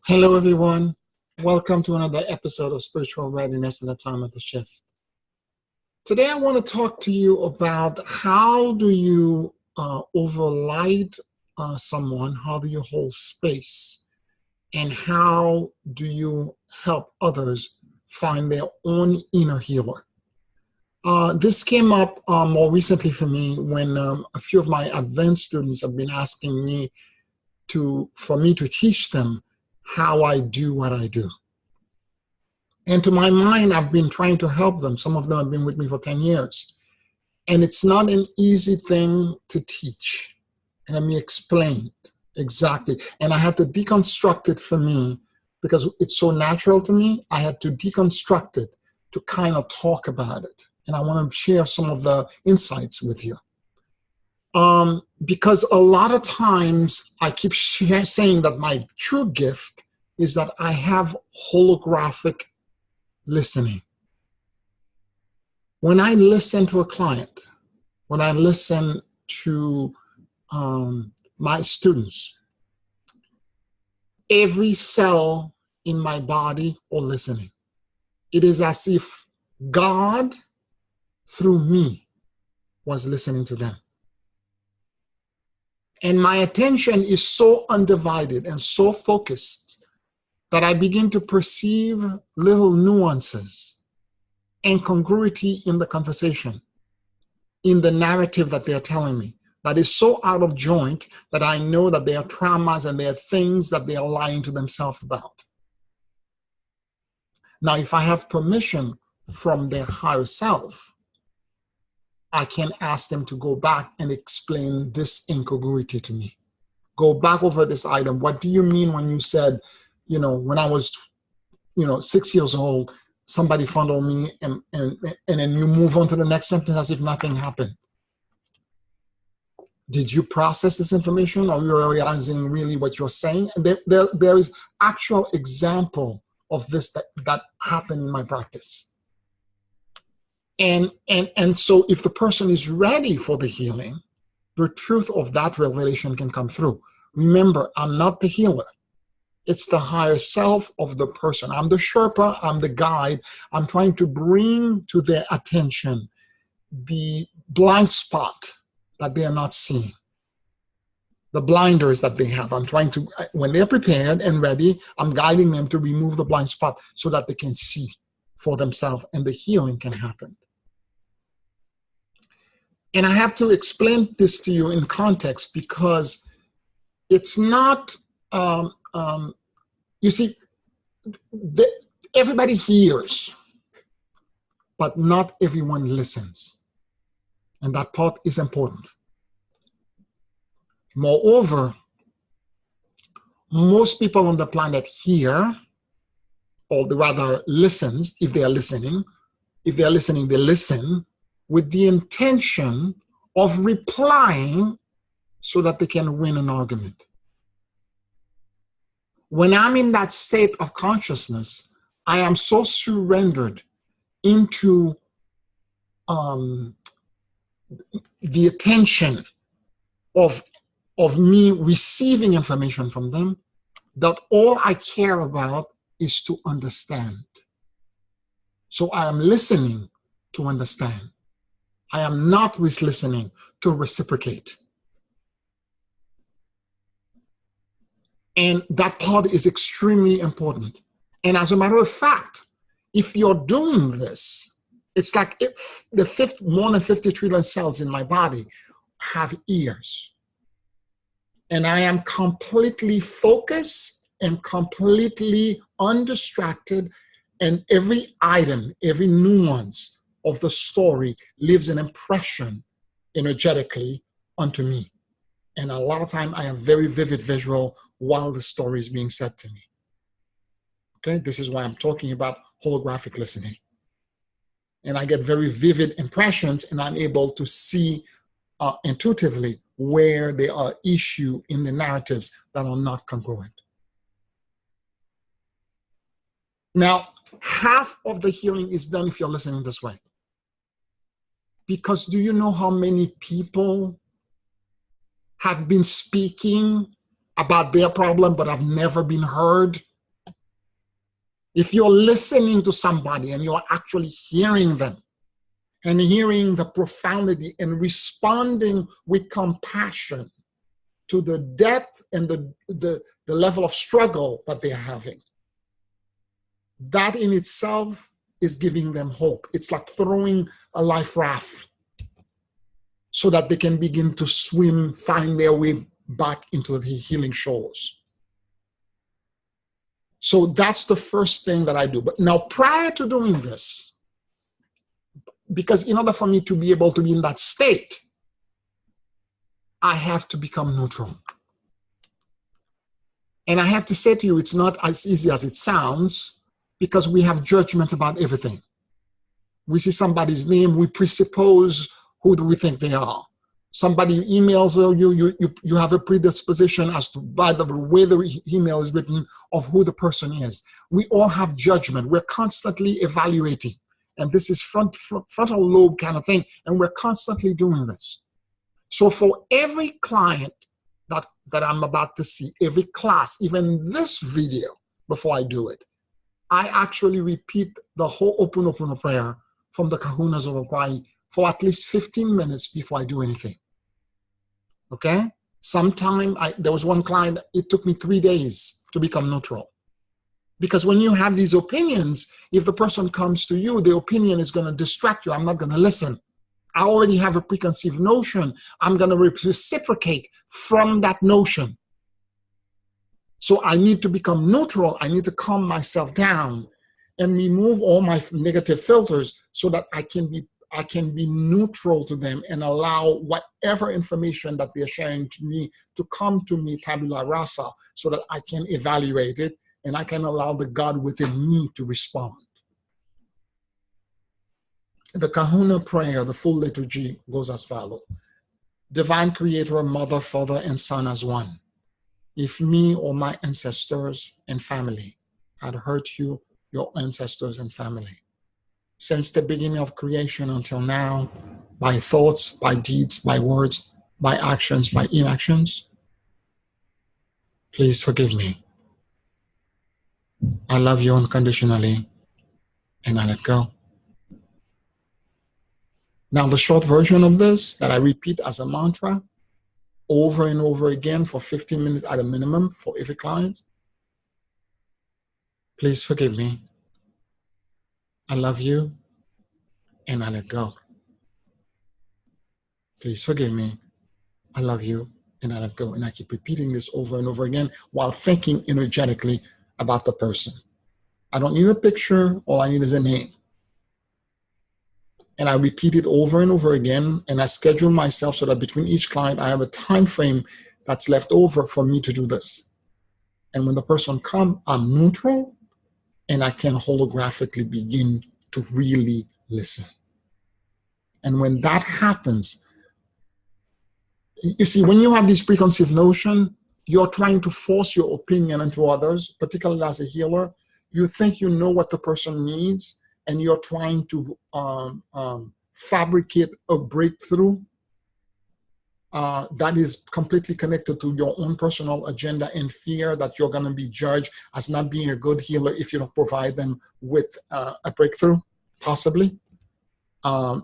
Hello, everyone. Welcome to another episode of Spiritual Readiness in the Time of the Shift. Today, I want to talk to you about how do you overlight someone, how do you hold space, and how do you help others find their own inner healer. This came up more recently for me when a few of my advanced students have been asking me for me to teach them how I do what I do. And to my mind, I've been trying to help them. Some of them have been with me for 10 years. And it's not an easy thing to teach. And let me explain exactly. And I had to deconstruct it for me because it's so natural to me. I had to deconstruct it to kind of talk about it. And I want to share some of the insights with you. Because a lot of times I keep saying that my true gift is that I have holographic listening. When I listen to a client, when I listen to my students, every cell in my body are listening. It is as if God, through me, was listening to them. And my attention is so undivided and so focused that I begin to perceive little nuances and congruity in the conversation, in the narrative that they're telling me, that is so out of joint that I know that there are traumas and there are things that they are lying to themselves about. Now, if I have permission from their higher self, I can ask them to go back and explain this incongruity to me. Go back over this item. What do you mean when you said, when I was, 6 years old, somebody fondled me and then you move on to the next sentence as if nothing happened? Did you process this information? Are you realizing really what you're saying? And there is actual example of this that happened in my practice. And so if the person is ready for the healing, the truth of that revelation can come through. Remember, I'm not the healer. It's the higher self of the person. I'm the Sherpa, I'm the guide. I'm trying to bring to their attention the blind spot that they are not seeing, the blinders that they have. I'm trying to, when they're prepared and ready, I'm guiding them to remove the blind spot so that they can see for themselves and the healing can happen. And I have to explain this to you in context because it's not, you see, everybody hears, but not everyone listens. And that part is important. Moreover, most people on the planet hear, or rather listens, if they are listening. If they are listening, they listen with the intention of replying so that they can win an argument. When I'm in that state of consciousness, I am so surrendered into the attention of me receiving information from them that all I care about is to understand. So I am listening to understand. I am not listening to reciprocate. And that part is extremely important. And as a matter of fact, if you're doing this, it's like if more than 50 trillion cells in my body have ears. And I am completely focused and completely undistracted. And every item, every nuance of the story leaves an impression energetically onto me. And a lot of time I have very vivid visual while the story is being said to me. Okay, this is why I'm talking about holographic listening. And I get very vivid impressions and I'm able to see intuitively where there are issues in the narratives that are not congruent. Now, half of the healing is done if you're listening this way. Because do you know how many people have been speaking about their problem but have never been heard If you're listening to somebody and you're actually hearing them and hearing the profundity and responding with compassion to the depth and the level of struggle that they're having, that in itself is giving them hope. It's like throwing a life raft so that they can begin to swim, find their way back into the healing shores. So that's the first thing that I do. But now, prior to doing this, because in order for me to be able to be in that state, I have to become neutral. And I have to say to you, it's not as easy as it sounds, because we have judgment about everything. We see somebody's name, we presuppose who do we think they are. Somebody emails you have a predisposition as to, by the way the email is written, of who the person is. We all have judgment. We're constantly evaluating. And this is frontal lobe kind of thing. And we're constantly doing this. So for every client that I'm about to see, every class, even this video, before I do it, I actually repeat the whole Ho'oponopono prayer from the Kahunas of Hawaii for at least 15 minutes before I do anything. Okay? Sometime, there was one client, it took me 3 days to become neutral. Because when you have these opinions, if the person comes to you, the opinion is going to distract you. I'm not going to listen. I already have a preconceived notion. I'm going to reciprocate from that notion. So I need to become neutral. I need to calm myself down and remove all my negative filters so that I can be neutral to them and allow whatever information that they're sharing to me to come to me tabula rasa, so that I can evaluate it and I can allow the God within me to respond. The Kahuna prayer, the full liturgy, goes as follows. Divine Creator, Mother, Father, and Son as one. If me or my ancestors and family had hurt you, your ancestors and family, since the beginning of creation until now, by thoughts, by deeds, by words, by actions, by inactions, please forgive me. I love you unconditionally, and I let go. Now, the short version of this that I repeat as a mantra over and over again for 15 minutes at a minimum for every client. Please forgive me. I love you, and I let go. Please forgive me. I love you, and I let go. And I keep repeating this over and over again while thinking energetically about the person. I don't need a picture. All I need is a name. And I repeat it over and over again, and I schedule myself so that between each client, I have a time frame that's left over for me to do this. And when the person comes, I'm neutral, and I can holographically begin to really listen. And when that happens, you see, when you have this preconceived notion, you're trying to force your opinion into others, particularly as a healer. You think you know what the person needs, and you're trying to fabricate a breakthrough that is completely connected to your own personal agenda and fear that you're going to be judged as not being a good healer if you don't provide them with a breakthrough, possibly.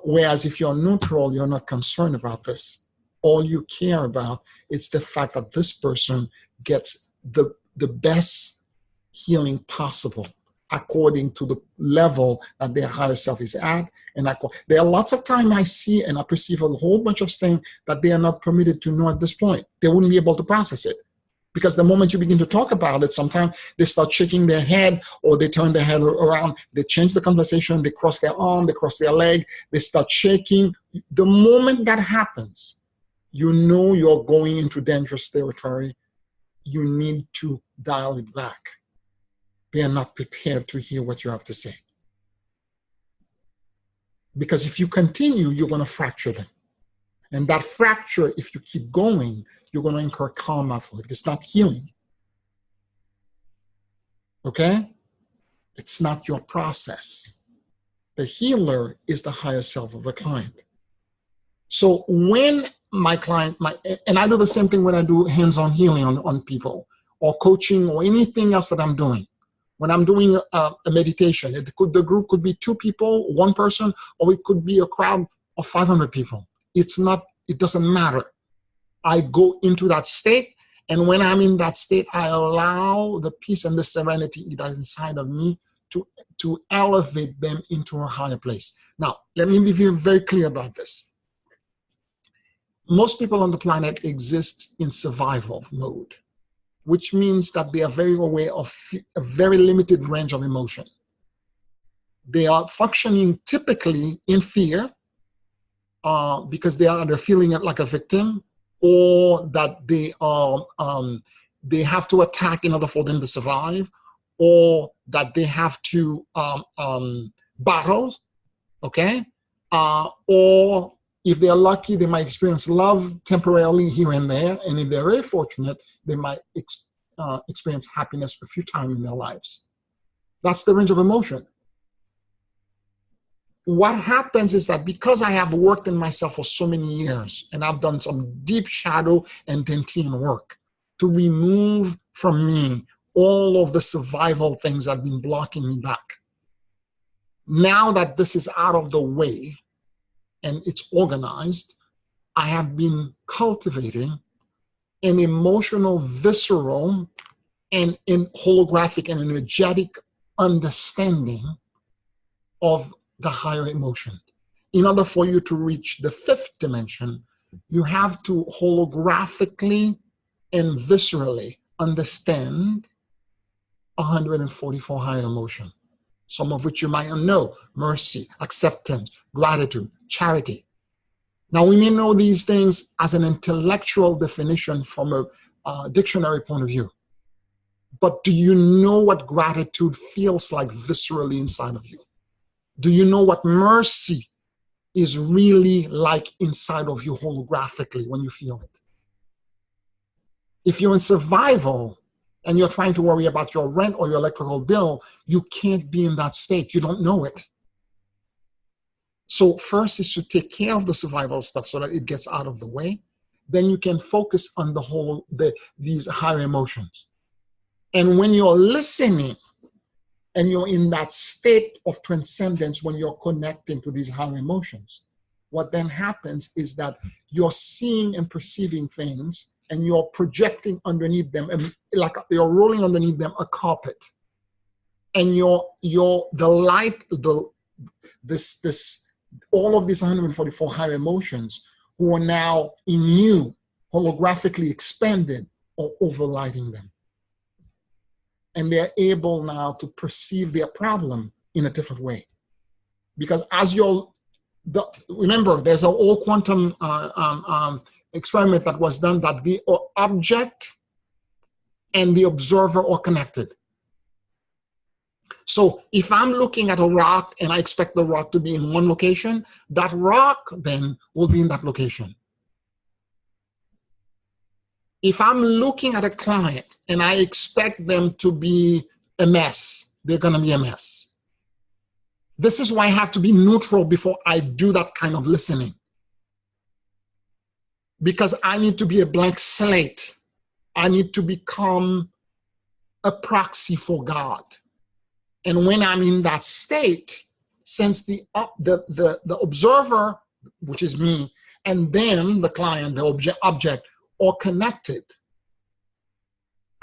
Whereas if you're neutral, you're not concerned about this. All you care about is the fact that this person gets the best healing possible, according to the level that their higher self is at. And there are lots of times I see and I perceive a whole bunch of things that they are not permitted to know at this point. They wouldn't be able to process it. Because the moment you begin to talk about it, sometimes they start shaking their head, or they turn their head around, they change the conversation, they cross their arm, they cross their leg, they start shaking. The moment that happens, you know you're going into dangerous territory. You need to dial it back. They are not prepared to hear what you have to say. Because if you continue, you're going to fracture them. And that fracture, if you keep going, you're going to incur karma for it. It's not healing. Okay? It's not your process. The healer is the higher self of the client. So when my client, and I do the same thing when I do hands-on healing on people, or coaching, or anything else that I'm doing. when I'm doing a meditation. The group could be 2 people, 1 person, or it could be a crowd of 500 people. It doesn't matter. I go into that state, and when I'm in that state, I allow the peace and the serenity that is inside of me to elevate them into a higher place. Now, let me be very clear about this. Most people on the planet exist in survival mode, which means that they are very aware of a very limited range of emotion. They are functioning typically in fear because they're feeling it like a victim, or that they have to attack in order for them to survive, or that they have to battle, okay? Or if they're lucky, they might experience love temporarily here and there, and if they're very fortunate, they might experience happiness a few times in their lives. That's the range of emotion. What happens is that because I have worked in myself for so many years, and I've done some deep shadow and Dantian work to remove from me all of the survival things that have been blocking me back. Now that this is out of the way and it's organized, I have been cultivating an emotional, visceral, and in holographic and energetic understanding of the higher emotion. In order for you to reach the 5th dimension, you have to holographically and viscerally understand 144 higher emotion, some of which you might know: mercy, acceptance, gratitude, charity. Now, we may know these things as an intellectual definition from a dictionary point of view, but do you know what gratitude feels like viscerally inside of you? Do you know what mercy is really like inside of you holographically when you feel it? If you're in survival and you're trying to worry about your rent or your electrical bill, you can't be in that state. You don't know it. So first is to take care of the survival stuff so that it gets out of the way. Then you can focus on these higher emotions. And when you're listening, and you're in that state of transcendence when you're connecting to these higher emotions, what then happens is that you're seeing and perceiving things, and you're projecting underneath them, and like you're rolling underneath them a carpet. And the light, all of these 144 higher emotions who are now in you, holographically expanded, or overlighting them. And they're able now to perceive their problem in a different way. Because as remember, there's an old quantum experiment that was done that the object and the observer are connected. So if I'm looking at a rock and I expect the rock to be in one location, that rock then will be in that location. If I'm looking at a client and I expect them to be a mess, they're going to be a mess. This is why I have to be neutral before I do that kind of listening. Because I need to be a blank slate. I need to become a proxy for God. And when I'm in that state, since the observer, which is me, and then the client, the object, are connected,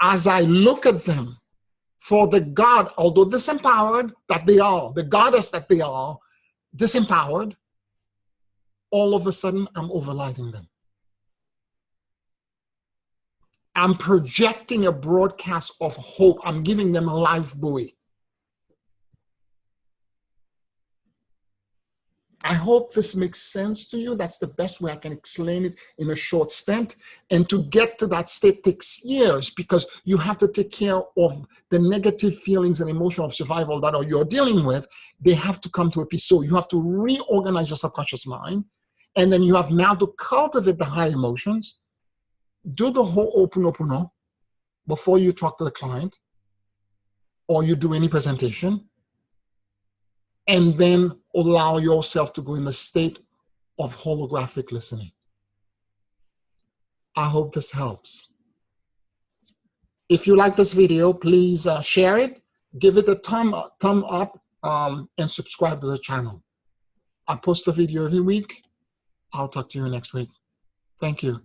as I look at them for the God, although disempowered that they are, the goddess that they are, disempowered, all of a sudden I'm overlighting them. I'm projecting a broadcast of hope. I'm giving them a life buoy. I hope this makes sense to you. That's the best way I can explain it in a short stint. And to get to that state takes years, because you have to take care of the negative feelings and emotion of survival that you're dealing with. They have to come to a peace. So you have to reorganize your subconscious mind. And then you have now to cultivate the high emotions. Do the whole Ho'oponopono before you talk to the client or you do any presentation. And then allow yourself to go in the state of holographic listening. I hope this helps. If you like this video, please share it give it a thumb up, and subscribe to the channel. I post a video every week. I'll talk to you next week. Thank you.